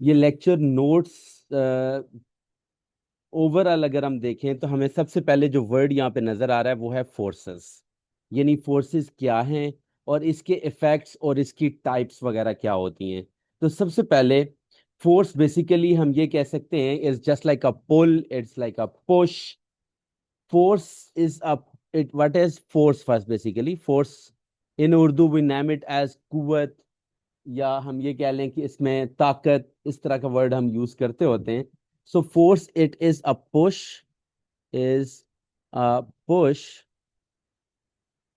ये lecture notes overall अगर हम देखें तो हमें सबसे पहले जो वर्ड यहाँ पे नजर आ रहा है वो है फोर्सेस। यानी फोर्सेस क्या हैं और इसके इफेक्ट्स और इसकी टाइप्स वगैरह क्या होती हैं। तो सबसे पहले फोर्स बेसिकली हम ये कह सकते हैं is just like a pull, it's like a push. Force is a it what is force first basically force in Urdu we name it as कुव्वत, या हम ये कह लें कि इसमें ताकत, इस तरह का वर्ड हम यूज करते होते हैं। So force it is a push, is a push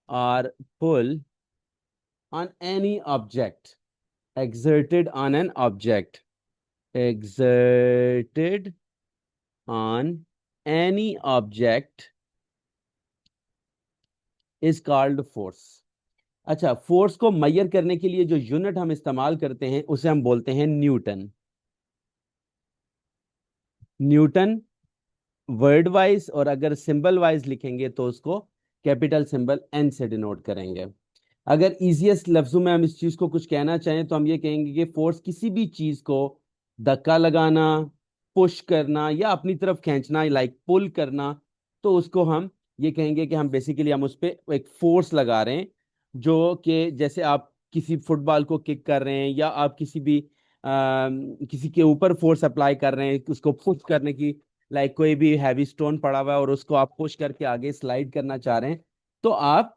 or pull on any object, exerted on an object, exerted on any object is called force। अच्छा, फोर्स को मेजर करने के लिए जो यूनिट हम इस्तेमाल करते हैं उसे हम बोलते हैं न्यूटन। न्यूटन वर्ड वाइज और अगर सिंबल वाइज लिखेंगे तो उसको कैपिटल सिंबल एन से डिनोट करेंगे। अगर इजीएस्ट लफ्जों में हम इस चीज को कुछ कहना चाहें तो हम ये कहेंगे कि फोर्स किसी भी चीज को धक्का लगाना, पुश करना या अपनी तरफ खींचना, लाइक पुल करना, तो उसको हम ये कहेंगे कि हम बेसिकली हम उस पर एक फोर्स लगा रहे हैं। जो कि जैसे आप किसी फुटबॉल को किक कर रहे हैं या आप किसी के ऊपर फोर्स अप्लाई कर रहे हैं उसको पुश करने की, लाइक कोई भी हैवी स्टोन पड़ा हुआ है और उसको आप पुश करके आगे स्लाइड करना चाह रहे हैं, तो आप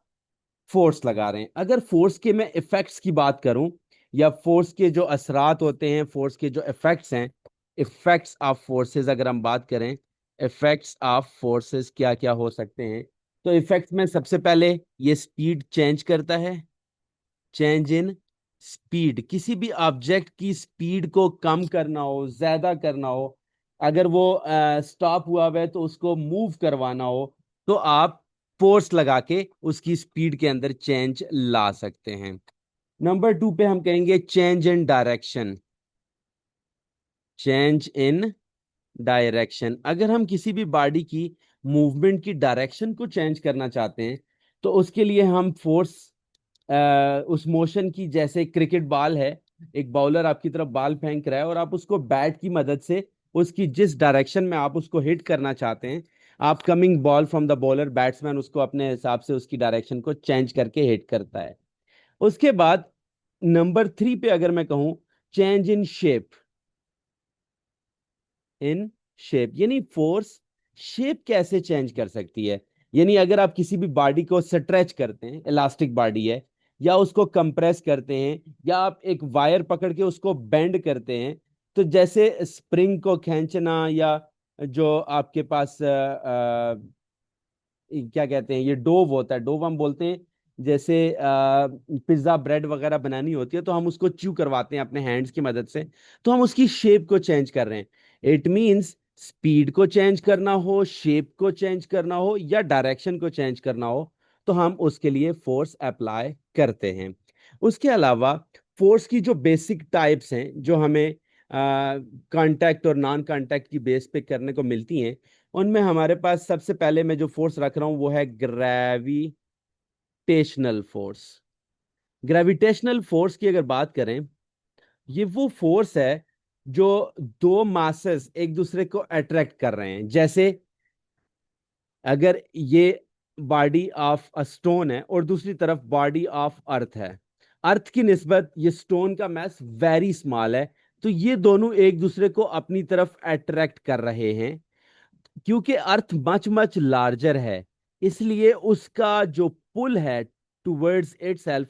फोर्स लगा रहे हैं। अगर फोर्स के मैं इफेक्ट्स की बात करूं या फोर्स के जो असरात होते हैं, फोर्स के जो इफेक्ट्स हैं, इफेक्ट्स ऑफ फोर्सेस अगर हम बात करें, इफेक्ट्स ऑफ फोर्सेस क्या क्या हो सकते हैं, तो इफेक्ट्स में सबसे पहले ये स्पीड चेंज करता है। चेंज इन स्पीड, किसी भी ऑब्जेक्ट की स्पीड को कम करना हो, ज्यादा करना हो, अगर वो स्टॉप हुआ हुआ है तो उसको मूव करवाना हो, तो आप फोर्स लगा के उसकी स्पीड के अंदर चेंज ला सकते हैं। नंबर टू पे हम कहेंगे change in direction. Change in direction, अगर हम किसी भी बॉडी की मूवमेंट की डायरेक्शन को चेंज करना चाहते हैं तो उसके लिए हम फोर्स उस मोशन की, जैसे क्रिकेट बॉल है, एक बॉलर आपकी तरफ बॉल फेंक रहा है और आप उसको बैट की मदद से उसकी जिस डायरेक्शन में आप उसको हिट करना चाहते हैं, आप coming ball from the bowler, batsman उसको अपने हिसाब से उसकी डायरेक्शन को चेंज करके हिट करता है। उसके बाद नंबर थ्री पे अगर मैं कहूं, change in shape. In shape यानी फोर्स शेप कैसे चेंज कर सकती है। यानी अगर आप किसी भी बॉडी को स्ट्रेच करते हैं, इलास्टिक बॉडी है, या उसको कंप्रेस करते हैं, या आप एक वायर पकड़ के उसको बेंड करते हैं, तो जैसे स्प्रिंग को खींचना, या जो आपके पास क्या कहते हैं, ये डोव होता है, डोव हम बोलते हैं, जैसे पिज्जा ब्रेड वगैरह बनानी होती है तो हम उसको च्यू करवाते हैं अपने हैंड्स की मदद से, तो हम उसकी शेप को चेंज कर रहे हैं। इट मींस स्पीड को चेंज करना हो, शेप को चेंज करना हो या डायरेक्शन को चेंज करना हो, तो हम उसके लिए फोर्स अप्लाई करते हैं। उसके अलावा फोर्स की जो बेसिक टाइप्स हैं जो हमें कांटेक्ट और नॉन कांटेक्ट की बेस पे करने को मिलती हैं, उनमें हमारे पास सबसे पहले मैं जो फोर्स रख रहा हूं वो है ग्रेविटेशनल फोर्स। ग्रेविटेशनल फोर्स की अगर बात करें, ये वो फोर्स है जो दो मासेस एक दूसरे को अट्रैक्ट कर रहे हैं। जैसे अगर ये बॉडी ऑफ अ स्टोन है और दूसरी तरफ बॉडी ऑफ अर्थ है, अर्थ की निस्बत ये स्टोन का मैस वेरी स्मॉल है, तो ये दोनों एक दूसरे को अपनी तरफ अट्रैक्ट कर रहे हैं। क्योंकि अर्थ मच मच लार्जर है, इसलिए उसका जो पुल है towards itself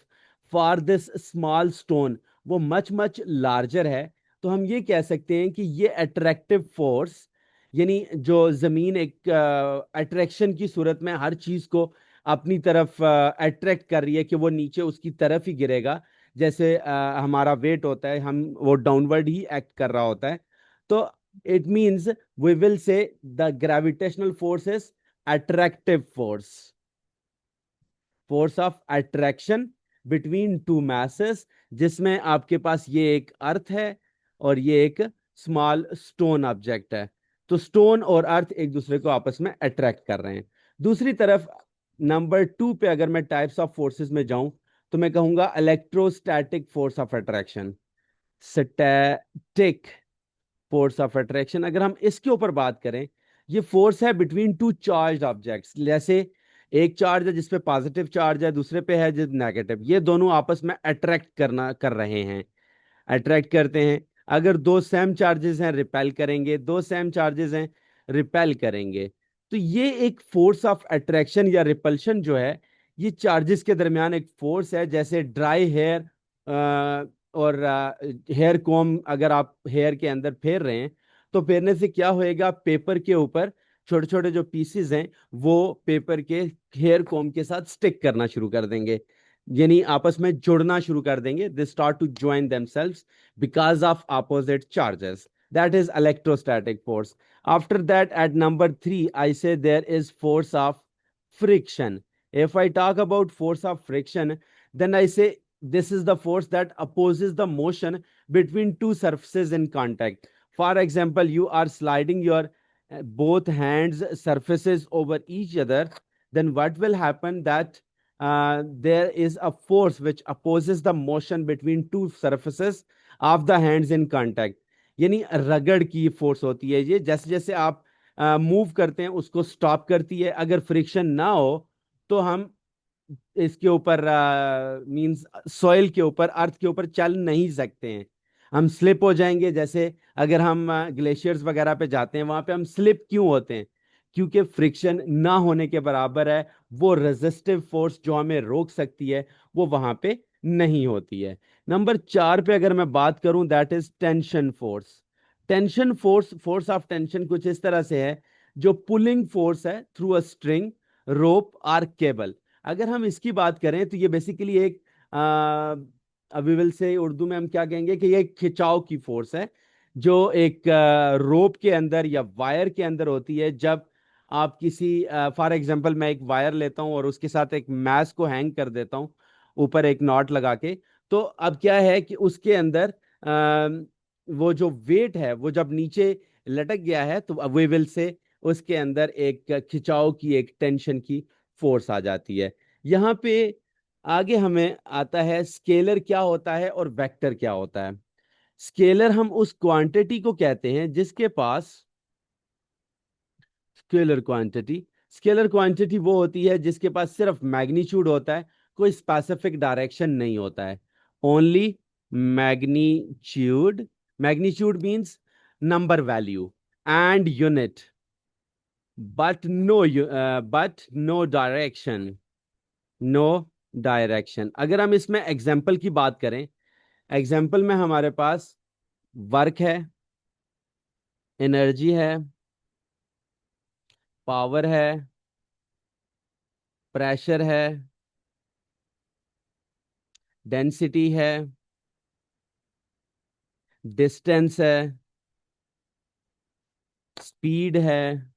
for this small stone वो मच मच लार्जर है। तो हम ये कह सकते हैं कि ये अट्रैक्टिव फोर्स, यानी जो जमीन एक अट्रैक्शन की सूरत में हर चीज को अपनी तरफ अट्रैक्ट कर रही है कि वो नीचे उसकी तरफ ही गिरेगा। जैसे हमारा वेट होता है, हम वो डाउनवर्ड ही एक्ट कर रहा होता है। तो it means we will say the gravitational force is attractive force, force of attraction between two masses, जिसमें आपके पास ये एक अर्थ है और ये एक स्मॉल स्टोन ऑब्जेक्ट है। तो स्टोन और अर्थ एक दूसरे को आपस में अट्रैक्ट कर रहे हैं। दूसरी तरफ नंबर टू पे अगर मैं टाइप्स ऑफ फोर्सेस में जाऊं तो मैं कहूंगा electrostatic force of attraction. Static force of attraction. अगर हम इसके ऊपर बात करें, ये फोर्स है बिटवीन टू चार्ज ऑब्जेक्ट्स। जैसे एक चार्ज है जिसपे पॉजिटिव चार्ज है, दूसरे पे है जिस नेगेटिव, ये दोनों आपस में अट्रैक्ट कर रहे हैं, अट्रैक्ट करते हैं। अगर दो सेम चार्जेस हैं रिपेल करेंगे, दो सेम चार्जेस हैं रिपेल करेंगे। तो ये एक फोर्स ऑफ अट्रैक्शन या रिपल्शन जो है, ये चार्जेस के दरमियान एक फोर्स है। जैसे ड्राई हेयर और हेयर कॉम अगर आप हेयर के अंदर फेर रहे हैं, तो फेरने से क्या होएगा, पेपर के ऊपर छोटे छोटे जो पीसेस हैं वो पेपर के हेयर कॉम के साथ स्टिक करना शुरू कर देंगे, यानी आपस में जुड़ना शुरू कर देंगे। They start to join themselves because of opposite charges. That is electrostatic force. After that, at number 3, I say there is force of friction. If I talk about force of friction, then I say this is the force that opposes the motion between two surfaces in contact. For example, you are sliding your both hands surfaces over each other, then what will happen that there is a force which opposes the motion between two surfaces of the hands in contact. यानी रगड़ की force होती है ये, जैसे जैसे आप move करते हैं उसको स्टॉप करती है। अगर फ्रिक्शन ना हो तो हम इसके ऊपर मींस सॉइल के ऊपर, अर्थ के ऊपर चल नहीं सकते हैं, हम स्लिप हो जाएंगे। जैसे अगर हम ग्लेशियर्स वगैरह पे जाते हैं, वहां पे हम स्लिप क्यों होते हैं, क्योंकि फ्रिक्शन ना होने के बराबर है। वो रेजिस्टिव फोर्स जो हमें रोक सकती है वो वहां पे नहीं होती है। नंबर 4 पे अगर मैं बात करूं, that is tension force. Tension force, force of tension कुछ इस तरह से है, जो पुलिंग फोर्स है थ्रू अ स्ट्रिंग, रोप और केबल। अगर हम इसकी बात करें तो ये बेसिकली एक अभी विल से उर्दू में हम क्या कहेंगे कि ये एक खिंचाव की फोर्स है, जो एक रोप के अंदर या वायर के अंदर होती है। जब आप किसी, फॉर एग्जांपल मैं एक वायर लेता हूं और उसके साथ एक मैस को हैंग कर देता हूं ऊपर एक नॉट लगा के, तो अब क्या है कि उसके अंदर वो जो वेट है वो जब नीचे लटक गया है, तो वी विल से उसके अंदर एक खिंचाव की, एक टेंशन की फोर्स आ जाती है। यहाँ पे आगे हमें आता है स्केलर क्या होता है और वेक्टर क्या होता है। स्केलर हम उस क्वांटिटी को कहते हैं जिसके पास, स्केलर क्वांटिटी, स्केलर क्वांटिटी वो होती है जिसके पास सिर्फ मैग्नीट्यूड होता है, कोई स्पेसिफिक डायरेक्शन नहीं होता है। Only magnitude, magnitude means number value and unit, but no direction, no direction. अगर हम इसमें एग्जाम्पल की बात करें, एग्जाम्पल में हमारे पास वर्क है, एनर्जी है, पावर है, प्रेशर है, डेंसिटी है, डिस्टेंस है, स्पीड है,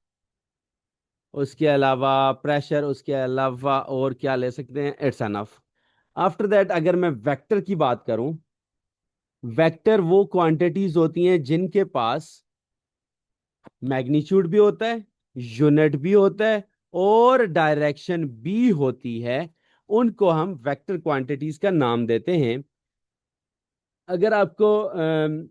उसके अलावा प्रेशर, उसके अलावा और क्या ले सकते हैं, इट्स एनफ। आफ्टर दैट अगर मैं वेक्टर की बात करूं, वेक्टर वो क्वांटिटीज होती हैं जिनके पास मैग्नीट्यूड भी होता है, यूनिट भी होता है और डायरेक्शन भी होती है। उनको हम वेक्टर क्वांटिटीज का नाम देते हैं। अगर आपको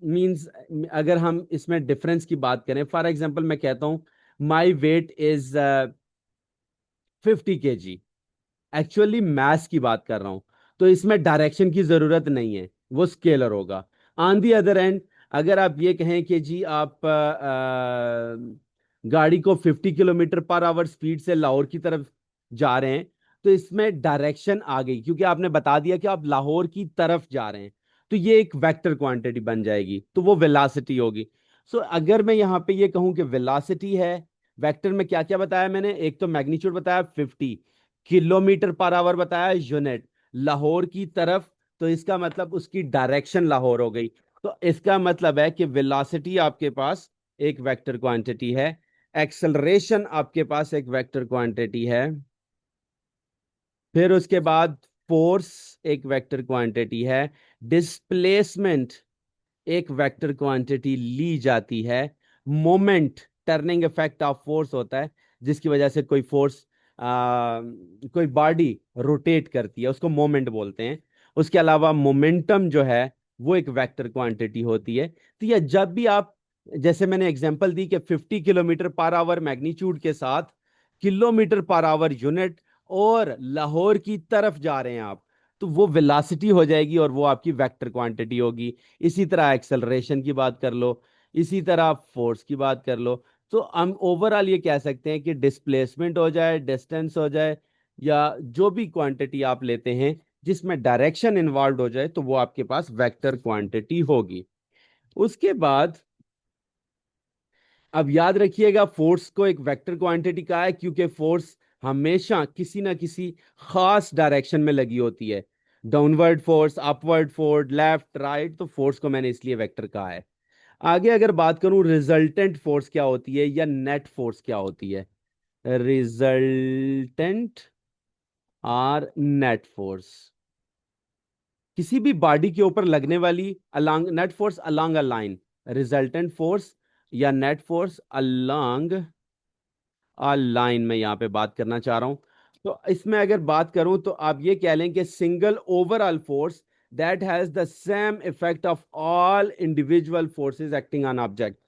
मींस अगर हम इसमें डिफरेंस की बात करें, फॉर एग्जांपल मैं कहता हूं my weight is 50 kg, actually mass की बात कर रहा हूं, तो इसमें डायरेक्शन की जरूरत नहीं है, वो स्केलर होगा। ऑन दी अदर एंड, अगर आप ये कहें कि जी आप गाड़ी को 50 km/h स्पीड से लाहौर की तरफ जा रहे हैं, तो इसमें डायरेक्शन आ गई क्योंकि आपने बता दिया कि आप लाहौर की तरफ जा रहे हैं, तो ये एक वेक्टर क्वांटिटी बन जाएगी, तो वो वेलोसिटी होगी। सो अगर मैं यहाँ पे ये कहूं कि वेलोसिटी है, वेक्टर में क्या क्या बताया मैंने, एक तो मैग्नीट्यूड बताया 50 km/h बताया, यूनिट लाहौर की तरफ, तो इसका मतलब उसकी डायरेक्शन लाहौर हो गई। तो इसका मतलब है कि वेलोसिटी आपके पास एक वेक्टर क्वांटिटी है, एक्सेलरेशन आपके पास एक वेक्टर क्वांटिटी है, फिर उसके बाद फोर्स एक वेक्टर क्वांटिटी है, डिस्प्लेसमेंट एक वेक्टर क्वांटिटी ली जाती है, moment turning effect of force होता है जिसकी वजह से कोई फोर्स, कोई बॉडी रोटेट करती है, उसको मोमेंट बोलते हैं। उसके अलावा मोमेंटम जो है वो एक वेक्टर क्वांटिटी होती है। तो ये जब भी आप जैसे मैंने एग्जांपल दी कि 50 किलोमीटर पर आवर मैग्नीट्यूड के साथ किलोमीटर पर आवर यूनिट और लाहौर की तरफ जा रहे हैं आप, तो वो वेलोसिटी हो जाएगी और वो आपकी वेक्टर क्वांटिटी होगी। इसी तरह एक्सेलरेशन की बात कर लो, इसी तरह फोर्स की बात कर लो। तो हम ओवरऑल ये कह सकते हैं कि डिस्प्लेसमेंट हो जाए, डिस्टेंस हो जाए, या जो भी क्वांटिटी आप लेते हैं जिसमें डायरेक्शन इन्वॉल्व हो जाए, तो वो आपके पास वेक्टर क्वांटिटी होगी। उसके बाद अब याद रखिएगा, फोर्स को एक वेक्टर क्वांटिटी कहा है क्योंकि फोर्स हमेशा किसी ना किसी खास डायरेक्शन में लगी होती है। Downward force, upward force, left right, तो फोर्स को मैंने इसलिए वेक्टर कहा है। आगे अगर बात करूं रिजल्टेंट फोर्स क्या होती है या नेट फोर्स क्या होती है, रिजल्टेंट और नेट फोर्स किसी भी बॉडी के ऊपर लगने वाली along net force along a line, resultant force या नेट फोर्स अलोंग लाइन में यहां पे बात करना चाह रहा हूं। तो इसमें अगर बात करूं तो आप ये कह लें कि single overall force that has the same effect of all individual forces acting on object.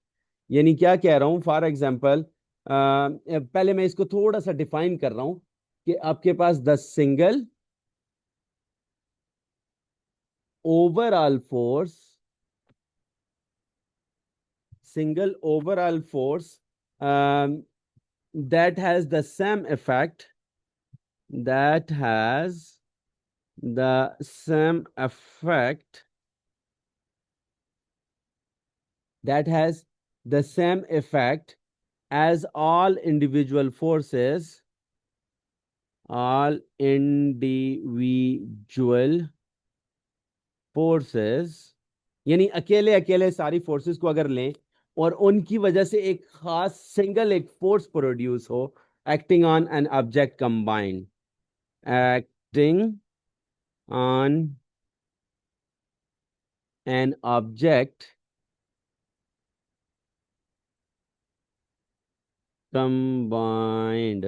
यानी क्या कह रहा हूं, फॉर एग्जांपल पहले मैं इसको थोड़ा सा डिफाइन कर रहा हूं कि आपके पास the overall force single overall force that has the same effect that has the same effect that has the same effect as all individual forces, यानी अकेले अकेले सारी फोर्सेस को अगर लें और उनकी वजह से एक खास सिंगल एक फोर्स प्रोड्यूस हो, acting on an object combined, acting on an object combined,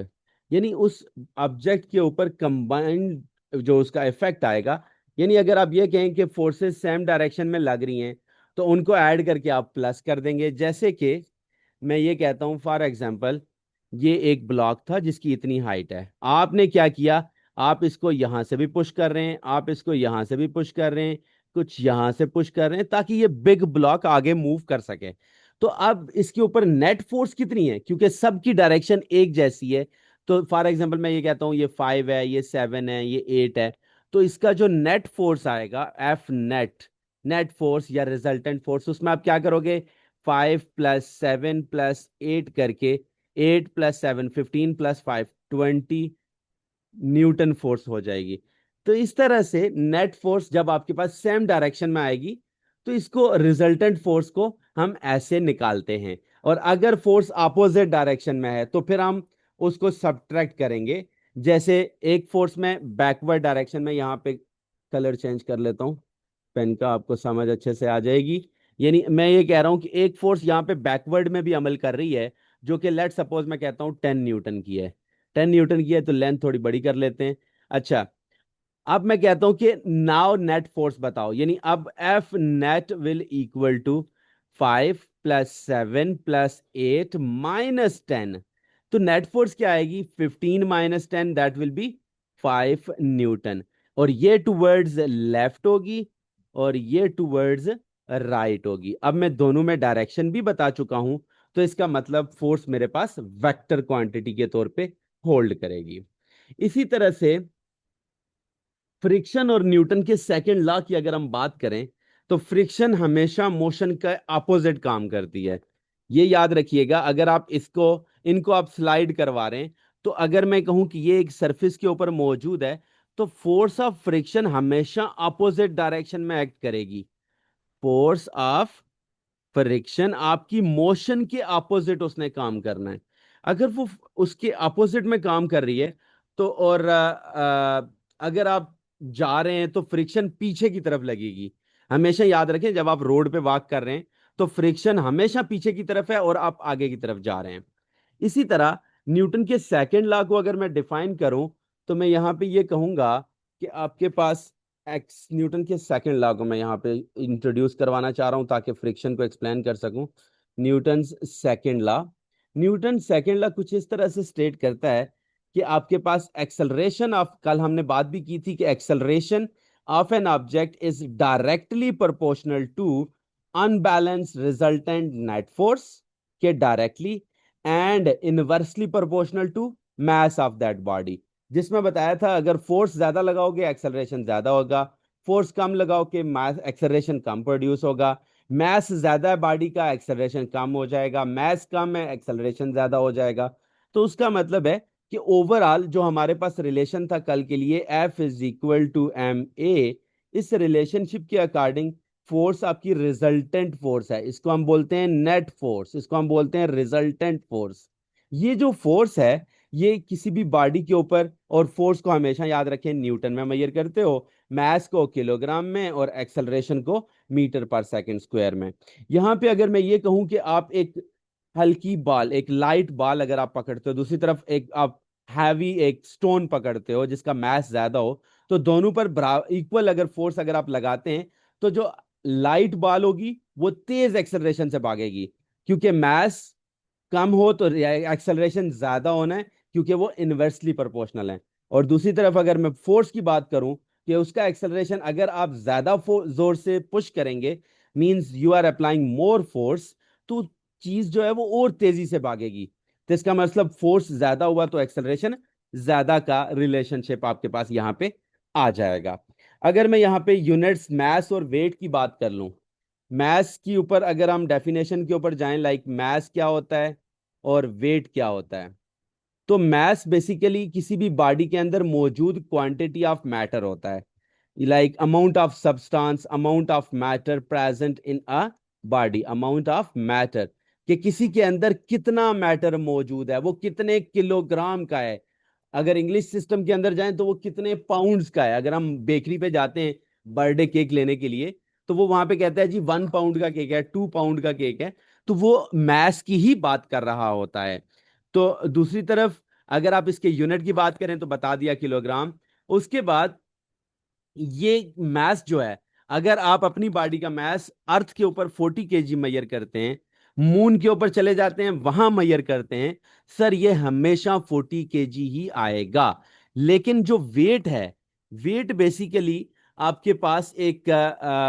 यानी उस ऑब्जेक्ट के ऊपर कंबाइंड जो उसका इफेक्ट आएगा। यानी अगर आप ये कहें कि फोर्सेस सेम डायरेक्शन में लग रही हैं तो उनको ऐड करके आप प्लस कर देंगे। जैसे कि मैं ये कहता हूं फॉर एग्जांपल, ये एक ब्लॉक था जिसकी इतनी हाइट है, आपने क्या किया, आप इसको यहां से भी पुश कर रहे हैं, आप इसको यहां से भी पुश कर रहे हैं, कुछ यहां से पुश कर रहे हैं ताकि ये बिग ब्लॉक आगे मूव कर सके। तो अब इसके ऊपर नेट फोर्स कितनी है, क्योंकि सबकी डायरेक्शन एक जैसी है। तो फॉर एग्जांपल मैं ये कहता हूं ये 5 है, ये 7 है, ये 8 है, तो इसका जो नेट फोर्स आएगा एफ नेट, नेट फोर्स या रिजल्टेंट फोर्स, उसमें आप क्या करोगे, 5 + 7 + 8 करके, 8 + 7 15 + 5 20 न्यूटन फोर्स हो जाएगी। तो इस तरह से नेट फोर्स जब आपके पास सेम डायरेक्शन में आएगी तो इसको रिजल्टेंट फोर्स को हम ऐसे निकालते हैं। और अगर फोर्स अपोजिट डायरेक्शन में है तो फिर हम उसको सब्ट्रैक्ट करेंगे। जैसे एक फोर्स में बैकवर्ड डायरेक्शन में, यहाँ पे कलर चेंज कर लेता हूं पेन का, आपको समझ अच्छे से आ जाएगी। यानी मैं ये कह रहा हूं कि एक फोर्स यहाँ पे बैकवर्ड में भी अमल कर रही है, जो कि लेट सपोज मैं कहता हूं 10 न्यूटन की है। 10 न्यूटन की है तो लेंथ थोड़ी बड़ी कर लेते हैं। अच्छा, अब मैं कहता हूं कि नाउ नेट फोर्स बताओ, यानी अब F net will equal to 5 + 7 + 8 - 10। तो नेट फोर्स क्या आएगी, 15 - 10, दैट विल बी 5 न्यूटन। और ये टूवर्ड्स लेफ्ट होगी और ये टूवर्ड्स राइट होगी। अब मैं दोनों में डायरेक्शन भी बता चुका हूं, तो इसका मतलब फोर्स मेरे पास वेक्टर क्वांटिटी के तौर पे होल्ड करेगी। इसी तरह से फ्रिक्शन और न्यूटन के सेकंड लॉ की अगर हम बात करें तो फ्रिक्शन हमेशा मोशन का अपोजिट काम करती है। ये याद रखिएगा, अगर आप इसको इनको आप स्लाइड करवा रहे हैं, तो अगर मैं कहूं कि ये एक सरफेस के ऊपर मौजूद है तो फोर्स ऑफ फ्रिक्शन हमेशा अपोजिट डायरेक्शन में एक्ट करेगी। फोर्स ऑफ फ्रिक्शन आपकी मोशन के अपोजिट उसने काम करना है। अगर वो उसके अपोजिट में काम कर रही है तो, और अगर आप जा रहे हैं तो फ्रिक्शन पीछे की तरफ लगेगी। हमेशा याद रखें, जब आप रोड पे वॉक कर रहे हैं तो फ्रिक्शन हमेशा पीछे की तरफ है और आप आगे की तरफ जा रहे हैं। इसी तरह न्यूटन के सेकंड लॉ को अगर मैं डिफाइन करूं तो मैं यहां पे ये कहूंगा कि आपके पास एक्स, न्यूटन के सेकंड लॉ को मैं यहां पे इंट्रोड्यूस करवाना चाह रहा हूं ताकि फ्रिक्शन को एक्सप्लेन कर सकूं। Newton second law. Newton second law कुछ इस तरह से स्टेट करता है कि आपके पास एक्सेलरेशन ऑफ, कल हमने बात भी की थी कि acceleration of an object is directly proportional to unbalance resultant net force के directly and inversely proportional to mass of that body. जिसमें बताया था अगर फोर्स ज्यादा लगाओगे एक्सेलरेशन ज्यादा होगा, फोर्स कम लगाओ के मास एक्सेलरेशन कम प्रोड्यूस होगा, मास ज्यादा है बॉडी का एक्सेलरेशन कम हो जाएगा, मास कम है एक्सेलरेशन ज्यादा हो जाएगा। तो उसका मतलब है कि ओवरऑल जो हमारे पास रिलेशन था कल के लिए F is equal to M A, इस रिलेशनशिप के अकॉर्डिंग फोर्स आपकी रिजल्टेंट फोर्स है, इसको हम बोलते हैं नेट फोर्स, इसको हम बोलते हैं रिजल्टेंट फोर्स। ये जो फोर्स है ये किसी भी बॉडी के ऊपर, और फोर्स को हमेशा याद रखें न्यूटन में मेजर करते हो, मास को किलोग्राम में और एक्सेलरेशन को मीटर पर सेकंड स्क्वायर में। यहां पे अगर मैं ये कहूं कि आप एक हल्की बॉल, एक लाइट बॉल अगर आप पकड़ते हो, दूसरी तरफ एक आप हैवी एक स्टोन पकड़ते हो जिसका मास ज्यादा हो, तो दोनों पर इक्वल अगर फोर्स अगर आप लगाते हैं, तो जो लाइट बॉल होगी वो तेज एक्सेलरेशन से भागेगी, क्योंकि मास कम हो तो एक्सेलरेशन ज्यादा होना है, क्योंकि वो इनवर्सली प्रोपोर्शनल है। और दूसरी तरफ अगर मैं फोर्स की बात करूं कि उसका एक्सेलरेशन अगर आप ज्यादा जोर से पुश करेंगे, means you are applying more force, तो चीज जो है वो और तेजी से भागेगी। तो इसका मतलब फोर्स ज्यादा हुआ तो एक्सेलरेशन ज्यादा का रिलेशनशिप आपके पास यहां पे आ जाएगा। अगर मैं यहाँ पे यूनिट्स मास और वेट की बात कर लूं, मैथ्स की ऊपर अगर हम डेफिनेशन के ऊपर जाएं, लाइक मैथ्स क्या होता है और वेट क्या होता है, तो मैथ्स बेसिकली किसी भी बॉडी के अंदर मौजूद क्वांटिटी ऑफ मैटर होता है, like amount of substance, amount of matter present in a body, amount of matter, कि किसी के अंदर कितना मैटर मौजूद है, वो कितने किलोग्राम का है। अगर इंग्लिश सिस्टम के अंदर जाएं तो वो कितने पाउंड्स का है। अगर हम बेकरी पे जाते हैं बर्थडे केक लेने के लिए, तो वो वहां पे कहता है जी 1 पाउंड का केक है, 2 पाउंड का केक है, तो वो मैस की ही बात कर रहा होता है। तो दूसरी तरफ अगर आप इसके यूनिट की बात करें तो बता दिया किलोग्राम। उसके बाद ये मैस जो है, अगर आप अपनी बॉडी का मैस अर्थ के ऊपर 40 kg मैयर करते हैं, मून के ऊपर चले जाते हैं वहां मैयर करते हैं, सर ये हमेशा 40 kg ही आएगा। लेकिन जो वेट है, वेट बेसिकली आपके पास एक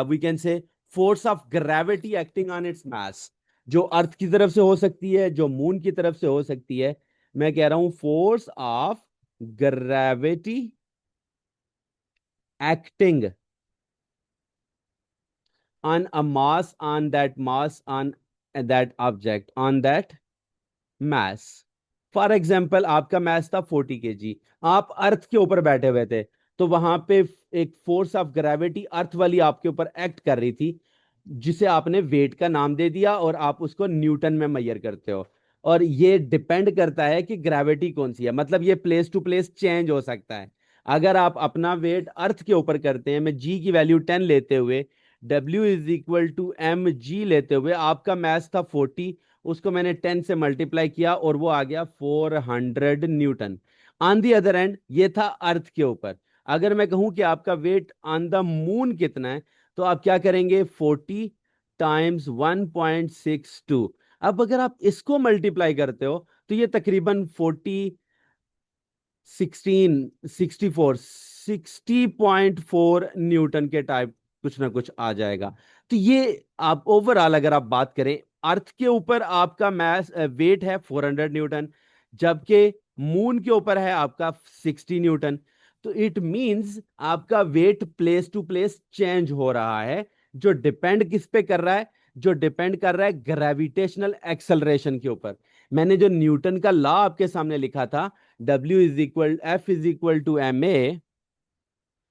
we can say force of gravity acting on its mass, जो अर्थ की तरफ से हो सकती है, जो मून की तरफ से हो सकती है। मैं कह रहा हूं force of gravity acting on a mass, on that mass, on that object, on that mass। For example आपका मैस था 40 kg, आप अर्थ के ऊपर बैठे हुए थे, तो वहां पे एक फोर्स ऑफ ग्रेविटी अर्थ वाली आपके ऊपर एक्ट कर रही थी, जिसे आपने वेट का नाम दे दिया और आप उसको न्यूटन में मैयर करते हो। और ये डिपेंड करता है कि ग्रेविटी कौन सी है, मतलब ये प्लेस टू प्लेस चेंज हो सकता है। अगर आप अपना वेट अर्थ के ऊपर करते हैं, मैं जी की वैल्यू 10 लेते हुए, W is equal to M G लेते हुए, आपका मैथ था 40, उसको मैंने 10 से मल्टीप्लाई किया और वो आ गया 400 Newton. On the other and ये था अर्थ के ऊपर। अगर मैं कहूं कि आपका वेट ऑन द मून कितना है, तो आप क्या करेंगे, 40 टाइम्स 1.62। अब अगर आप इसको मल्टीप्लाई करते हो तो ये तकरीबन 60 न्यूटन के टाइप कुछ ना कुछ आ जाएगा। तो ये आप ओवरऑल अगर आप बात करें, अर्थ के ऊपर आपका मैस वेट है 400 न्यूटन, जबकि मून के ऊपर है आपका 60 न्यूटन। तो इट मींस आपका weight place to place change हो रहा है। जो डिपेंड किस पे कर रहा है, जो डिपेंड कर रहा है ग्रेविटेशनल एक्सेलरेशन के ऊपर। मैंने जो न्यूटन का लॉ आपके सामने लिखा था, F=ma,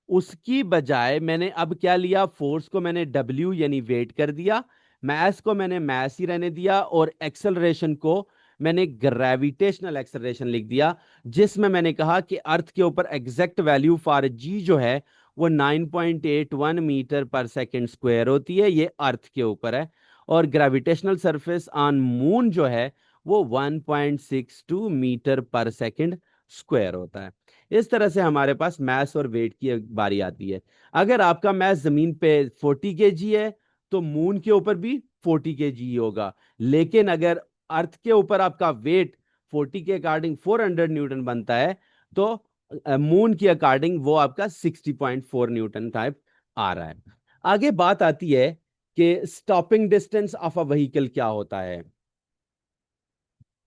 उसकी बजाय मैंने अब क्या लिया, फोर्स को मैंने W यानी वेट कर दिया, मैस को मैंने मैस ही रहने दिया, और एक्सेलरेशन को मैंने ग्रेविटेशनल एक्सेलरेशन लिख दिया, जिसमें मैंने कहा कि अर्थ के ऊपर एग्जैक्ट वैल्यू फॉर जी जो है वो 9.81 मीटर पर सेकंड स्क्वायर होती है, ये अर्थ के ऊपर है। और ग्रेविटेशनल सरफेस ऑन मून जो है वो 1.62 मीटर पर सेकंड स्क्वायर होता है। इस तरह से हमारे पास मैस और वेट की एक बारी आती है। अगर आपका मैस जमीन पे 40 kg है, तो मून के ऊपर भी 40 kg होगा। लेकिन अगर अर्थ के ऊपर आपका वेट 40 के अकॉर्डिंग 400 न्यूटन बनता है, तो मून के अकॉर्डिंग वो आपका 60.4 न्यूटन टाइप आ रहा है। आगे बात आती है कि stopping distance of a vehicle क्या होता है।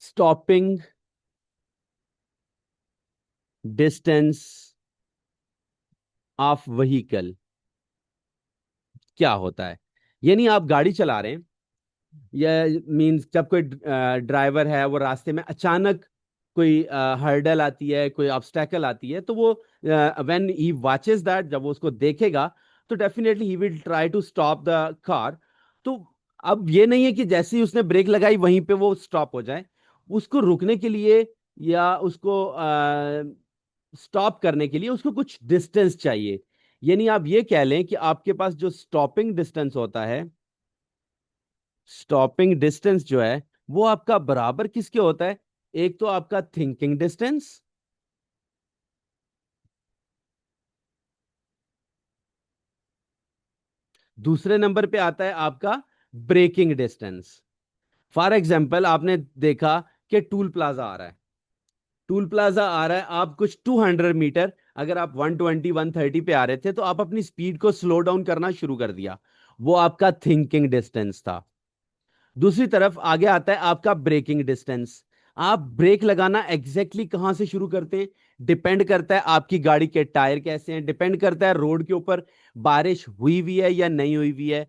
स्टॉपिंग डिस्टेंस ऑफ व्हीकल क्या होता है। यानी आप गाड़ी चला रहे हैं, या मींस जब कोई ड्राइवर है वो रास्ते में अचानक कोई हर्डल आती है, कोई ऑब्स्टेकल आती है, तो वो व्हेन ही वॉचेस दैट, जब वो उसको देखेगा, तो definitely he will try to stop the car. तो अब ये नहीं है कि जैसे ही उसने ब्रेक लगाई वहीं पे वो स्टॉप हो जाए। उसको रुकने के लिए या उसको स्टॉप करने के लिए उसको कुछ डिस्टेंस चाहिए। यानी आप ये कह लें कि आपके पास जो स्टॉपिंग डिस्टेंस होता है, स्टॉपिंग डिस्टेंस जो है वो आपका बराबर किसके होता है। एक तो आपका थिंकिंग डिस्टेंस, दूसरे नंबर पे आता है आपका ब्रेकिंग डिस्टेंस। फॉर एग्जाम्पल आपने देखा कि टूल प्लाजा आ रहा है, टूल प्लाजा आ रहा है, आप कुछ 200 मीटर, अगर आप 120 130 पे आ रहे थे तो आप अपनी स्पीड को स्लो डाउन करना शुरू कर दिया, वो आपका थिंकिंग डिस्टेंस था। दूसरी तरफ आगे आता है आपका ब्रेकिंग डिस्टेंस। आप ब्रेक लगाना एग्जैक्टली कहां से शुरू करते हैं, डिपेंड करता है आपकी गाड़ी के टायर कैसे हैं, डिपेंड करता है रोड के ऊपर बारिश हुई हुई है या नहीं हुई हुई है।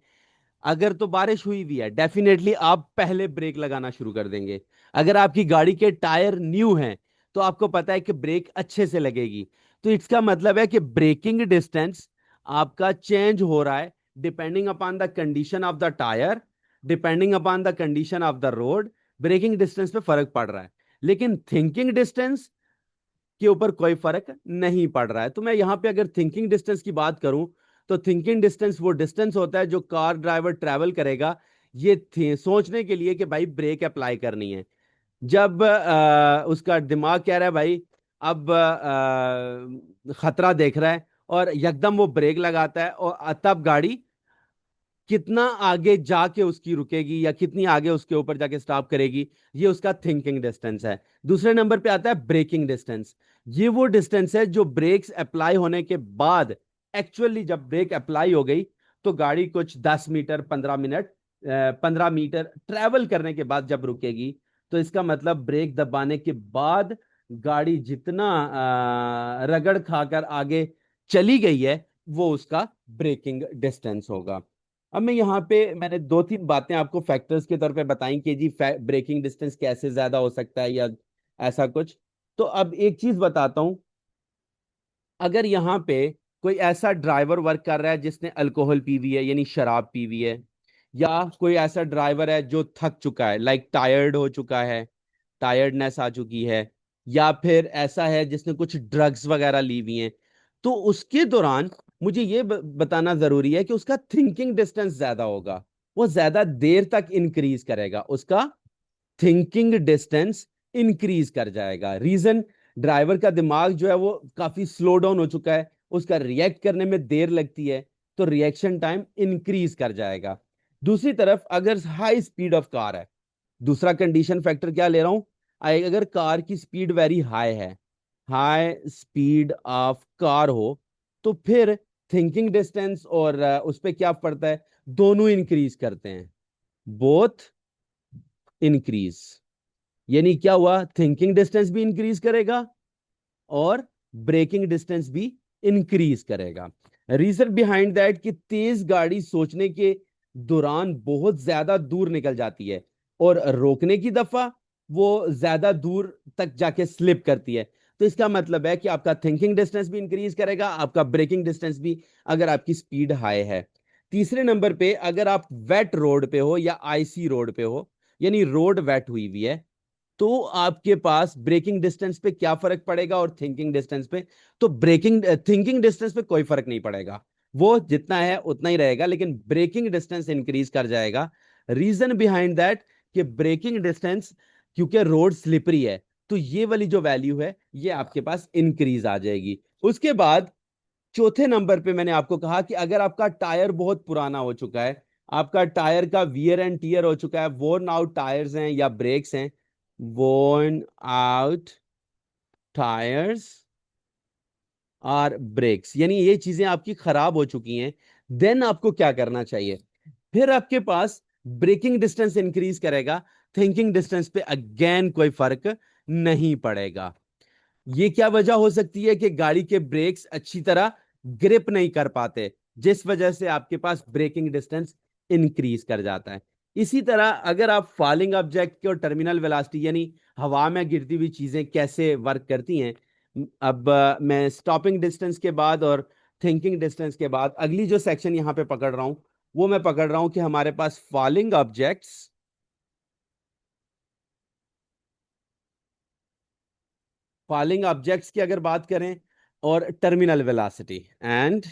अगर तो बारिश हुई हुई है, डेफिनेटली आप पहले ब्रेक लगाना शुरू कर देंगे। अगर आपकी गाड़ी के टायर न्यू हैं, तो आपको पता है कि ब्रेक अच्छे से लगेगी। तो इसका मतलब है कि ब्रेकिंग डिस्टेंस आपका चेंज हो रहा है depending upon the condition of the tyre, depending upon the condition of the road. Braking distance पे फर्क पड़ रहा है, लेकिन थिंकिंग डिस्टेंस के ऊपर कोई फर्क नहीं पड़ रहा है। तो मैं यहां पे अगर थिंकिंग डिस्टेंस की बात करूं, तो थिंकिंग डिस्टेंस वो डिस्टेंस होता है जो कार ड्राइवर ट्रैवल करेगा ये सोचने के लिए कि भाई ब्रेक अप्लाई करनी है। जब उसका दिमाग कह रहा है भाई अब खतरा देख रहा है, और यकदम वो ब्रेक लगाता है, और तब गाड़ी कितना आगे जाके उसकी रुकेगी या कितनी आगे उसके ऊपर जाके स्टॉप करेगी, ये उसका थिंकिंग डिस्टेंस है। दूसरे नंबर पे आता है ब्रेकिंग डिस्टेंस। ये वो डिस्टेंस है जो ब्रेक्स अप्लाई होने के बाद, एक्चुअली जब ब्रेक अप्लाई हो गई, तो गाड़ी कुछ 10 मीटर 15 मिनट 15 मीटर ट्रेवल करने के बाद जब रुकेगी, तो इसका मतलब ब्रेक दबाने के बाद गाड़ी जितना रगड़ खाकर आगे चली गई है, वो उसका ब्रेकिंग डिस्टेंस होगा। अब मैं यहाँ पे मैंने दो तीन बातें आपको फैक्टर्स के तौर पे बताई कि जी ब्रेकिंग डिस्टेंस कैसे ज्यादा हो सकता है या ऐसा कुछ। तो अब एक चीज बताता हूं, अगर यहाँ पे कोई ऐसा ड्राइवर वर्क कर रहा है जिसने अल्कोहल पी हुई है, यानी शराब पी हुई है, या कोई ऐसा ड्राइवर है जो थक चुका है, लाइक टायर्ड हो चुका है, टायर्डनेस आ चुकी है, या फिर ऐसा है जिसने कुछ ड्रग्स वगैरह ली हुई हैं, तो उसके दौरान मुझे ये बताना जरूरी है कि उसका थिंकिंग डिस्टेंस ज्यादा होगा, वो ज्यादा देर तक इंक्रीज करेगा, उसका थिंकिंग डिस्टेंस इंक्रीज कर जाएगा। रीजन, ड्राइवर का दिमाग जो है वो काफी स्लो डाउन हो चुका है, उसका रिएक्ट करने में देर लगती है, तो रिएक्शन टाइम इंक्रीज कर जाएगा। दूसरी तरफ अगर हाई स्पीड ऑफ कार है, दूसरा कंडीशन फैक्टर क्या ले रहा हूं, अगर कार की स्पीड वेरी हाई है, हाई स्पीड ऑफ कार हो, तो फिर थिंकिंग डिस्टेंस और उस पर क्या पड़ता है, दोनों इंक्रीज करते हैं, बोथ इंक्रीज। यानी क्या हुआ, थिंकिंग डिस्टेंस भी इंक्रीज करेगा और ब्रेकिंग डिस्टेंस भी इंक्रीज करेगा। रीजन बिहाइंड दैट कि तेज गाड़ी सोचने के दौरान बहुत ज्यादा दूर निकल जाती है, और रोकने की दफा वो ज्यादा दूर तक जाके स्लिप करती है। तो इसका मतलब है कि आपका थिंकिंग डिस्टेंस भी इंक्रीज करेगा, आपका ब्रेकिंग डिस्टेंस भी, अगर आपकी स्पीड हाई है। तीसरे नंबर पे अगर आप वेट रोड पे हो या आईसी रोड पे हो, यानी रोड वेट हुई हुई है, तो आपके पास ब्रेकिंग डिस्टेंस पे क्या फर्क पड़ेगा और थिंकिंग डिस्टेंस पे, तो ब्रेकिंग थिंकिंग डिस्टेंस पे कोई फर्क नहीं पड़ेगा, वो जितना है उतना ही रहेगा, लेकिन ब्रेकिंग डिस्टेंस इंक्रीज कर जाएगा। रीजन बिहाइंड दैट कि ब्रेकिंग डिस्टेंस, क्योंकि रोड स्लिपरी है, तो ये वाली जो वैल्यू है ये आपके पास इंक्रीज आ जाएगी। उसके बाद चौथे नंबर पे मैंने आपको कहा कि अगर आपका टायर बहुत पुराना हो चुका है, आपका टायर का वियर एंड टीयर हो चुका है, वोर्न आउट टायर्स हैं या ब्रेक्स हैं, वोर्न आउट टायर्स और ब्रेक्स, यानी ये चीजें आपकी खराब हो चुकी हैं। देन आपको क्या करना चाहिए? फिर आपके पास ब्रेकिंग डिस्टेंस इंक्रीज करेगा, थिंकिंग डिस्टेंस पे अगेन कोई फर्क नहीं पड़ेगा। ये क्या वजह हो सकती है कि गाड़ी के ब्रेक्स अच्छी तरह ग्रिप नहीं कर पाते, जिस वजह से आपके पास ब्रेकिंग डिस्टेंस इंक्रीज कर जाता है। इसी तरह अगर आप फॉलिंग ऑब्जेक्ट के और टर्मिनल वेलोसिटी यानी हवा में गिरती हुई चीजें कैसे वर्क करती हैं, अब मैं स्टॉपिंग डिस्टेंस के बाद और थिंकिंग डिस्टेंस के बाद अगली जो सेक्शन यहां पे पकड़ रहा हूं, वो मैं पकड़ रहा हूं कि हमारे पास फॉलिंग ऑब्जेक्ट्स, फॉलिंग ऑब्जेक्ट्स की अगर बात करें, और terminal velocity and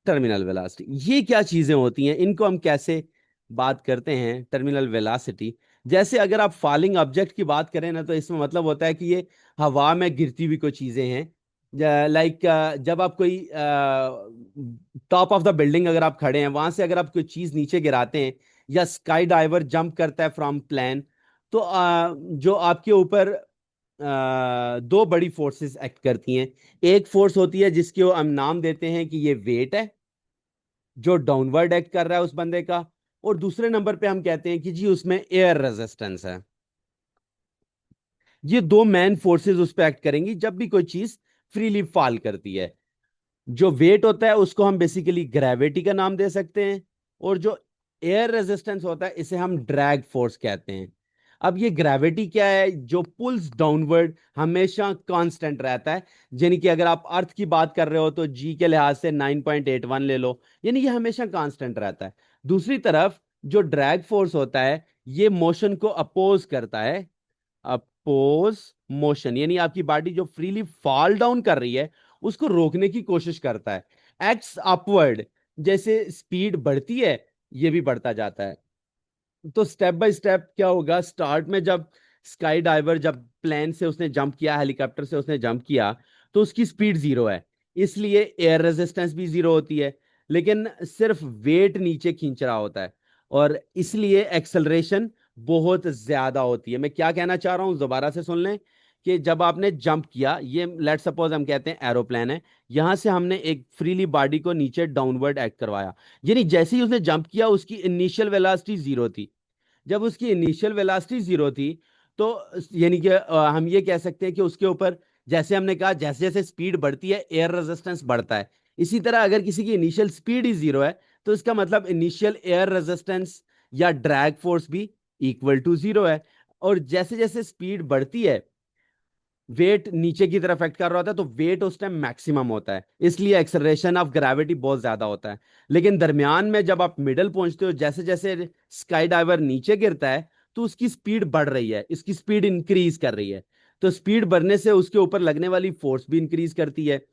terminal velocity, ये क्या चीजें होती हैं, इनको हम कैसे बात करते हैं? टर्मिनल वेलोसिटी, जैसे अगर आप फॉलिंग ऑब्जेक्ट की बात करें ना, तो इसमें मतलब होता है कि ये हवा में गिरती हुई कोई चीजें हैं। लाइक जब आप कोई टॉप ऑफ द बिल्डिंग अगर आप खड़े हैं, वहां से अगर आप कोई चीज नीचे गिराते हैं, या स्काई डाइवर जंप करता है फ्रॉम प्लेन, तो जो आपके ऊपर दो बड़ी फोर्सेस एक्ट करती हैं। एक फोर्स होती है जिसके हम नाम देते हैं कि ये वेट है, जो डाउनवर्ड एक्ट कर रहा है उस बंदे का। और दूसरे नंबर पे हम कहते हैं कि जी उसमें एयर रेजिस्टेंस है। ये दो मेन फोर्सेस उस पर एक्ट करेंगी जब भी कोई चीज फ्रीली फॉल करती है। जो वेट होता है उसको हम बेसिकली ग्रेविटी का नाम दे सकते हैं, और जो एयर रेजिस्टेंस होता है इसे हम ड्रैग फोर्स कहते हैं। अब ये ग्रेविटी क्या है? जो पुल्स डाउनवर्ड हमेशा कांस्टेंट रहता है, यानी कि अगर आप अर्थ की बात कर रहे हो तो जी के लिहाज से 9.81 ले लो, यानी ये हमेशा कांस्टेंट रहता है। दूसरी तरफ जो ड्रैग फोर्स होता है, ये मोशन को अपोज करता है, अपोज मोशन, यानी आपकी बॉडी जो फ्रीली फॉल डाउन कर रही है उसको रोकने की कोशिश करता है, एक्ट्स अपवर्ड। जैसे स्पीड बढ़ती है, ये भी बढ़ता जाता है। तो स्टेप बाय स्टेप क्या होगा, स्टार्ट में जब स्काई डाइवर जब प्लेन से उसने जंप किया, हेलीकॉप्टर से उसने जंप किया, तो उसकी स्पीड जीरो है, इसलिए एयर रेजिस्टेंस भी जीरो होती है। लेकिन सिर्फ वेट नीचे खींच रहा होता है, और इसलिए एक्सेलरेशन बहुत ज्यादा होती है। मैं क्या कहना चाह रहा हूं दोबारा से सुन लें, कि जब आपने जंप किया, ये लेट सपोज हम कहते हैं एरोप्लेन है, यहां से हमने एक फ्रीली बॉडी को नीचे डाउनवर्ड एक्ट करवाया, यानी जैसे ही उसने जंप किया उसकी इनिशियल वेलोसिटी जीरो थी। जब उसकी इनिशियल वेलोसिटी जीरो थी, तो यानी कि हम ये कह सकते हैं कि उसके ऊपर, जैसे हमने कहा, जैसे जैसे स्पीड बढ़ती है एयर रेजिस्टेंस बढ़ता है, इसी तरह अगर किसी की इनिशियल स्पीड ही जीरो है, तो इसका मतलब इनिशियल एयर रेजिस्टेंस या ड्रैग फोर्स भी इक्वल टू जीरो है। और जैसे जैसे स्पीड बढ़ती है, वेट नीचे की तरफ एक्ट कर रहा होता है, तो वेट उस टाइम मैक्सिमम होता है, इसलिए एक्सेलरेशन ऑफ ग्रेविटी बहुत ज्यादा होता है। लेकिन दरमियान में जब आप मिडल पहुंचते हो, जैसे जैसे स्काई डाइवर नीचे गिरता है, तो उसकी स्पीड बढ़ रही है, इसकी स्पीड इंक्रीज कर रही है। तो स्पीड बढ़ने से उसके ऊपर लगने वाली फोर्स भी इंक्रीज करती है।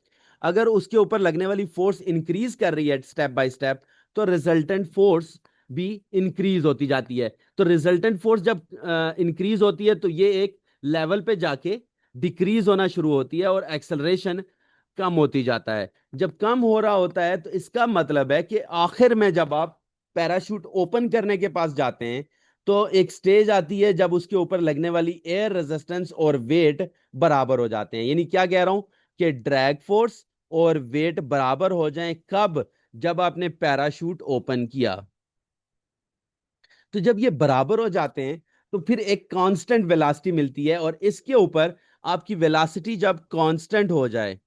अगर उसके ऊपर लगने वाली फोर्स इंक्रीज कर रही है स्टेप बाय स्टेप, तो रिजल्टेंट फोर्स भी इंक्रीज होती जाती है। तो रिजल्टेंट फोर्स जब इंक्रीज होती है, तो ये एक लेवल पे जाके डिक्रीज होना शुरू होती है, और एक्सेलरेशन कम होती जाता है। जब कम हो रहा होता है, तो इसका मतलब है कि आखिर में जब आप पैराशूट ओपन करने के पास जाते हैं, तो एक स्टेज आती है जब उसके ऊपर लगने वाली एयर रेजिस्टेंस और वेट बराबर हो जाते हैं। यानी क्या कह रहा हूं, कि ड्रैग फोर्स और वेट बराबर हो जाएं, कब? जब आपने पैराशूट ओपन किया। तो जब ये बराबर हो जाते हैं, तो फिर एक कांस्टेंट वेलोसिटी मिलती है, और इसके ऊपर आपकी वेलोसिटी जब कांस्टेंट हो जाए,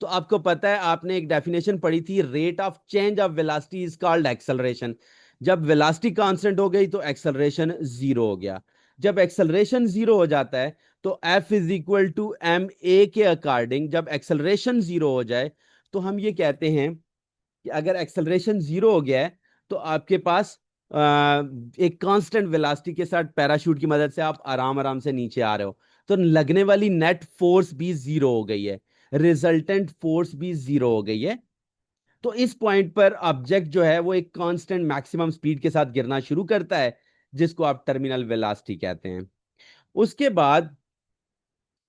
तो आपको पता है, आपने एक डेफिनेशन पढ़ी थी, rate of change of velocity is called acceleration. जब वेलोसिटी कांस्टेंट हो गई, तो एक्सेलरेशन जीरो हो गया। जब एक्सेलरेशन जीरो हो जाता है, तो F is equal to M A के अकॉर्डिंग जब एक्सेलरेशन जीरो हो जाए, तो हम ये कहते हैं कि अगर एक्सेलरेशन जीरो हो गया है, तो आपके पास एक कांस्टेंट वेलोसिटी के साथ पैराशूट की मदद से आप आराम आराम से नीचे आ रहे हो, तो लगने वाली नेट फोर्स भी जीरो हो गई है, रिजल्टेंट फोर्स भी जीरो हो गई है। तो इस पॉइंट पर ऑब्जेक्ट जो है वो एक कांस्टेंट मैक्सिमम स्पीड के साथ गिरना शुरू करता है, जिसको आप टर्मिनल वेलोसिटी कहते हैं। उसके बाद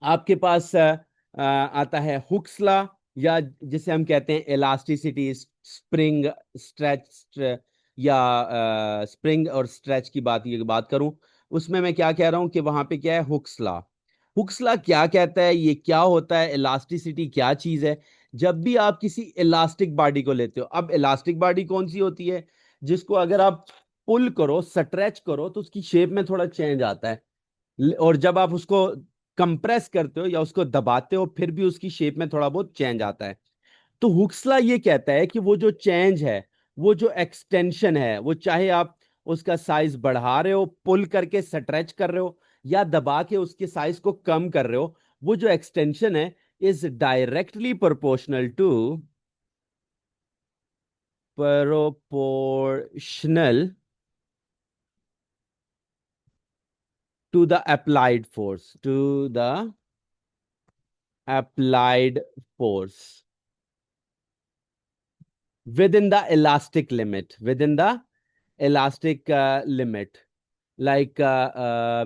आपके पास आता है हुक्स लॉ, या जिसे हम कहते हैं इलास्टिसिटी, स्प्रिंग स्ट्रेच या स्प्रिंग और स्ट्रेच की बात करूं, उसमें मैं क्या कह रहा हूं कि वहां पे क्या है, हुक्स लॉ। हुक्स लॉ क्या कहता है, ये क्या होता है, इलास्टिसिटी क्या चीज है। जब भी आप किसी इलास्टिक बॉडी को लेते हो, अब इलास्टिक बॉडी कौन सी होती है, जिसको अगर आप पुल करो, स्ट्रेच करो, तो उसकी शेप में थोड़ा चेंज आता है। और जब आप उसको कंप्रेस करते हो या उसको दबाते हो, फिर भी उसकी शेप में थोड़ा बहुत चेंज आता है। तो हुक्सला ये कहता है कि वो जो चेंज है, वो जो एक्सटेंशन है, वो चाहे आप उसका साइज बढ़ा रहे हो, पुल करके स्ट्रेच कर रहे हो, या दबा के उसके साइज को कम कर रहे हो, वो जो एक्सटेंशन है is directly proportional to the applied force, to the applied force within the elastic limit, within the elastic limit, like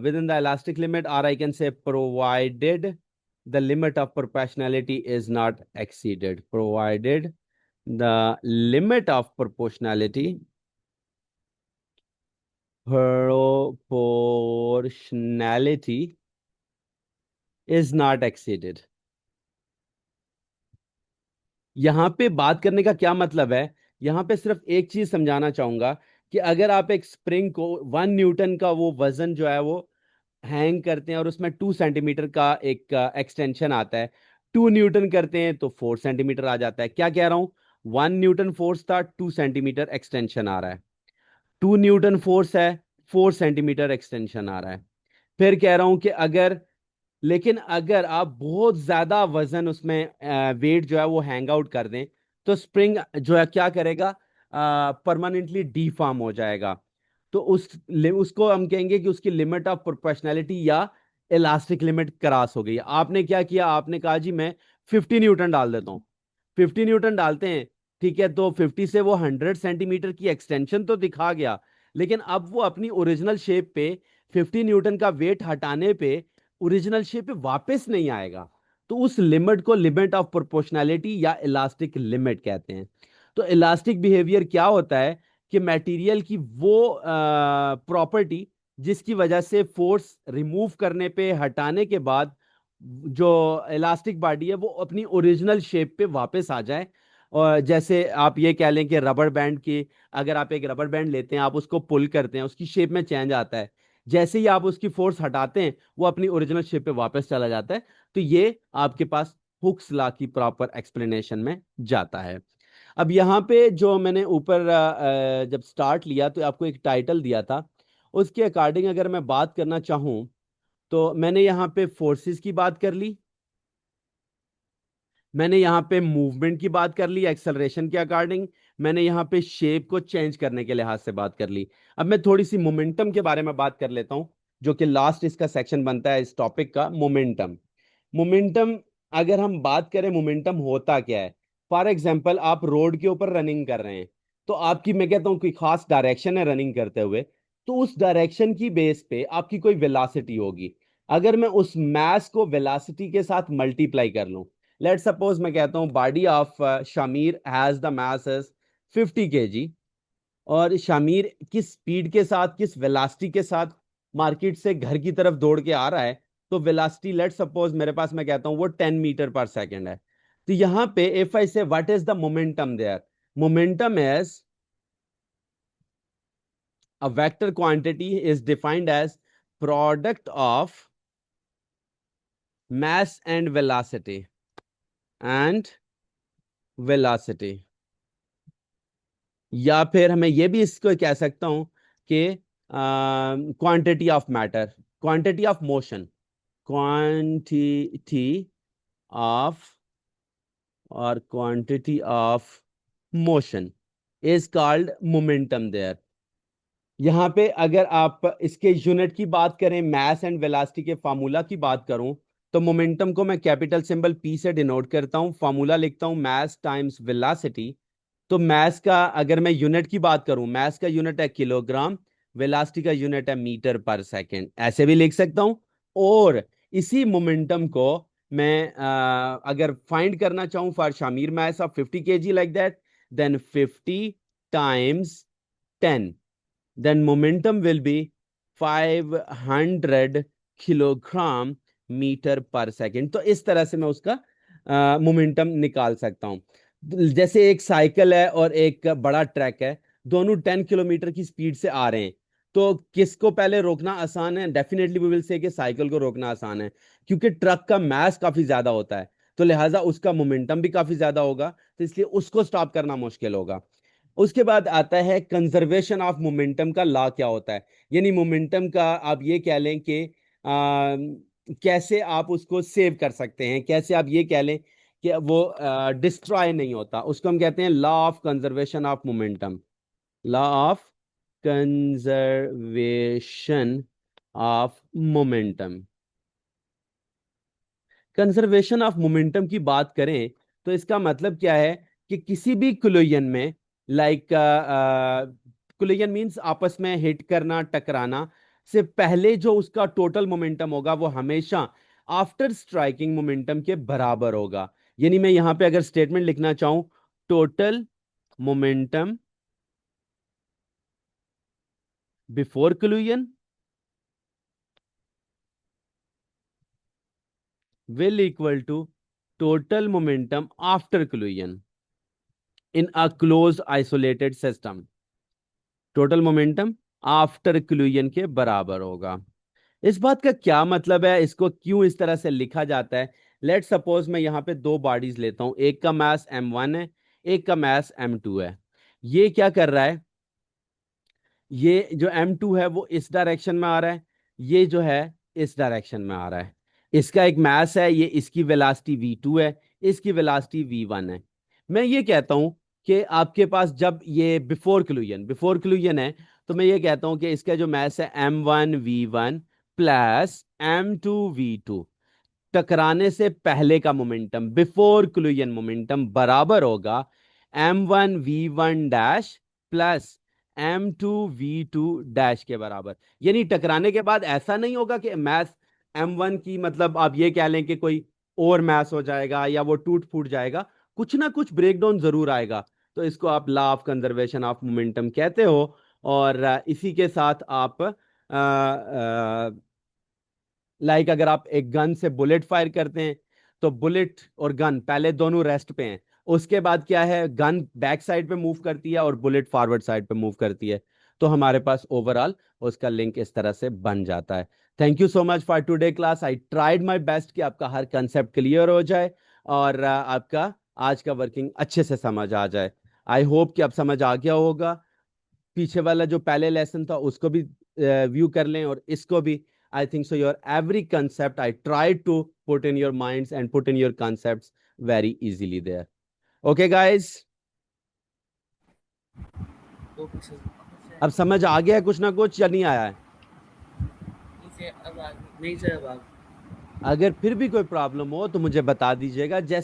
within the elastic limit, or I can say provided the limit of proportionality is not exceeded, provided the limit of proportionality is not exceeded. यहां पे बात करने का क्या मतलब है, यहां पे सिर्फ एक चीज समझाना चाहूंगा कि अगर आप एक स्प्रिंग को 1 न्यूटन का वो वजन जो है वो हैंग करते हैं और उसमें 2 सेंटीमीटर का एक एक्सटेंशन आता है, 2 न्यूटन करते हैं तो 4 सेंटीमीटर आ जाता है। क्या कह रहा हूं, 1 न्यूटन फोर्स था, 2 सेंटीमीटर एक्सटेंशन आ रहा है। 2 न्यूटन फोर्स है, 4 सेंटीमीटर एक्सटेंशन आ रहा है। फिर कह रहा हूं कि अगर, लेकिन अगर आप बहुत ज्यादा वजन उसमें वेट जो है वो हैंग आउट कर दें, तो स्प्रिंग जो है क्या करेगा, परमानेंटली डीफॉर्म हो जाएगा। तो उसको हम कहेंगे कि उसकी लिमिट ऑफ प्रोपोर्शनैलिटी या इलास्टिक लिमिट क्रॉस हो गई। आपने क्या किया, आपने कहा जी मैं 50 न्यूटन डाल देता हूँ, 50 न्यूटन डालते हैं, ठीक है, तो 50 से वो 100 सेंटीमीटर की एक्सटेंशन तो दिखा गया, लेकिन अब वो अपनी ओरिजिनल शेप पे 50 न्यूटन का वेट हटाने पे ओरिजिनल शेप पे वापस नहीं आएगा। तो उस लिमिट को लिमिट ऑफ प्रोपोर्शनैलिटी या इलास्टिक लिमिट कहते हैं। तो इलास्टिक बिहेवियर क्या होता है कि मटेरियल की वो प्रॉपर्टी जिसकी वजह से फोर्स रिमूव करने पे, हटाने के बाद जो इलास्टिक बॉडी है वो अपनी ओरिजिनल शेप पे वापस आ जाए। और जैसे आप ये कह लें कि रबर बैंड की, अगर आप एक रबर बैंड लेते हैं, आप उसको पुल करते हैं, उसकी शेप में चेंज आता है, जैसे ही आप उसकी फोर्स हटाते हैं वो अपनी ओरिजिनल शेप पे वापस चला जाता है। तो ये आपके पास हुक्स लॉ की प्रॉपर एक्सप्लेनेशन में जाता है। अब यहाँ पे जो मैंने ऊपर जब स्टार्ट लिया तो आपको एक टाइटल दिया था, उसके अकॉर्डिंग अगर मैं बात करना चाहूँ, तो मैंने यहाँ पे फोर्सेस की बात कर ली, मैंने यहाँ पे मूवमेंट की बात कर ली एक्सेलरेशन के अकॉर्डिंग, मैंने यहाँ पे शेप को चेंज करने के लिहाज से बात कर ली। अब मैं थोड़ी सी मोमेंटम के बारे में बात कर लेता हूँ, जो कि लास्ट इसका सेक्शन बनता है इस टॉपिक का, मोमेंटम। मोमेंटम, अगर हम बात करें मोमेंटम होता क्या है, फॉर एग्जाम्पल आप रोड के ऊपर रनिंग कर रहे हैं, तो आपकी, मैं कहता हूँ कोई खास डायरेक्शन है रनिंग करते हुए, तो उस डायरेक्शन की बेस पे आपकी कोई वेलोसिटी होगी। अगर मैं उस मास को वेलोसिटी के साथ मल्टीप्लाई कर लूं, लेट सपोज मैं कहता हूं body of Shamir has the mass is 50 kg, और शामिर किस स्पीड के साथ, किस वेलोसिटी के साथ मार्केट से घर की तरफ दौड़ के आ रहा है, तो वेलोसिटी लेट सपोज मेरे पास, मैं कहता हूं वो 10 मीटर पर सेकेंड है। तो यहां पे if I say what is the momentum there, momentum is a vector quantity is defined as product of mass and velocity, या फिर हमें यह भी इसको कह सकता हूं कि quantity of matter, quantity of motion, quantity of, और quantity of motion is called momentum there. यहाँ पे अगर आप इसके यूनिट की बात करें, मास एंड वेलोसिटी के फार्मूला की बात करूं, तो मोमेंटम को मैं कैपिटल सिंबल पी से डिनोट करता हूं, फार्मूला लिखता हूं मास टाइम्स वेलोसिटी। तो मास का अगर मैं यूनिट की बात करूं, मास का यूनिट है किलोग्राम, वेलोसिटी का यूनिट है मीटर पर सेकेंड, ऐसे भी लिख सकता हूं। और इसी मोमेंटम को मैं अगर फाइंड करना चाहूं for Shamir mass of 50 kg like that, then 50 times 10, then momentum will be 500 kilogram metre per second. तो इस तरह से मैं उसका मोमेंटम निकाल सकता हूं। जैसे एक साइकिल है और एक बड़ा ट्रक है, दोनों 10 किलोमीटर की स्पीड से आ रहे हैं, तो किसको पहले रोकना आसान है? डेफिनेटली वी विल से कि साइकिल को रोकना आसान है, क्योंकि ट्रक का मास काफी ज्यादा होता है, तो लिहाजा उसका मोमेंटम भी काफी ज्यादा होगा, तो इसलिए उसको स्टॉप करना मुश्किल होगा। उसके बाद आता है कंजर्वेशन ऑफ मोमेंटम का लॉ क्या होता है, यानी मोमेंटम का आप ये कह लें कि कैसे आप उसको सेव कर सकते हैं, कैसे आप ये कह लें कि वो डिस्ट्रॉय नहीं होता, उसको हम कहते हैं law of conservation of momentum. Law of conservation of momentum. Conservation of momentum की बात करें तो इसका मतलब क्या है कि किसी भी कोलिजन में, लाइक कोलिजन मींस आपस में हिट करना, टकराना से पहले जो उसका टोटल मोमेंटम होगा वो हमेशा आफ्टर स्ट्राइकिंग मोमेंटम के बराबर होगा। यानी मैं यहां पे अगर स्टेटमेंट लिखना चाहूं, total momentum before collision will equal to total momentum after collision in a closed isolated system। Total momentum after collision के बराबर होगा। इस बात का क्या मतलब है, इसको क्यों इस तरह से लिखा जाता है? लेट सपोज मैं यहां पे दो बॉडीज लेता हूं, एक का मास m1 है, एक का मास m2 है। ये क्या कर रहा है, ये जो M2 है वो इस डायरेक्शन में आ रहा है, ये जो है इस डायरेक्शन में आ रहा है। इसका एक मास है, ये इसकी वेलोसिटी V2 है, इसकी वेलोसिटी V1 है। मैं ये कहता हूं कि आपके पास जब ये बिफोर क्लूजन है, तो मैं ये कहता हूं कि इसका जो मास है M1 V1 plus M2 V2, टकराने से पहले का मोमेंटम, बिफोर कोलिजन मोमेंटम बराबर होगा M1 V1 dash plus M2 V2 dash के बराबर। यानी टकराने के बाद ऐसा नहीं होगा कि मैथ M1 की, मतलब आप ये कह लें कि कोई और मैथ हो जाएगा या वो टूट फूट जाएगा, कुछ ना कुछ ब्रेकडाउन जरूर आएगा। तो इसको आप law of conservation of momentum कहते हो। और इसी के साथ आप अगर आप एक गन से बुलेट फायर करते हैं, तो बुलेट और गन पहले दोनों रेस्ट पे हैं, उसके बाद क्या है, गन बैक साइड पे मूव करती है और बुलेट फॉरवर्ड साइड पे मूव करती है, तो हमारे पास ओवरऑल उसका लिंक इस तरह से बन जाता है। Thank you so much for today class. I tried my best कि आपका हर कंसेप्ट क्लियर हो जाए और आपका आज का वर्किंग अच्छे से समझ आ जाए। आई होप कि अब समझ आ गया होगा। पीछे वाला जो पहले लेसन था उसको भी व्यू कर लें और इसको भी। I think so your every concept I try to put in your minds and put in your concepts very easily there. Okay guys, okay sir. अब समझ आ गया है कुछ ना कुछ या नहीं आया है? नहीं सर, अब नहीं सर, अब अगर फिर भी कोई प्रॉब्लम हो तो मुझे बता दीजिएगा। जैसे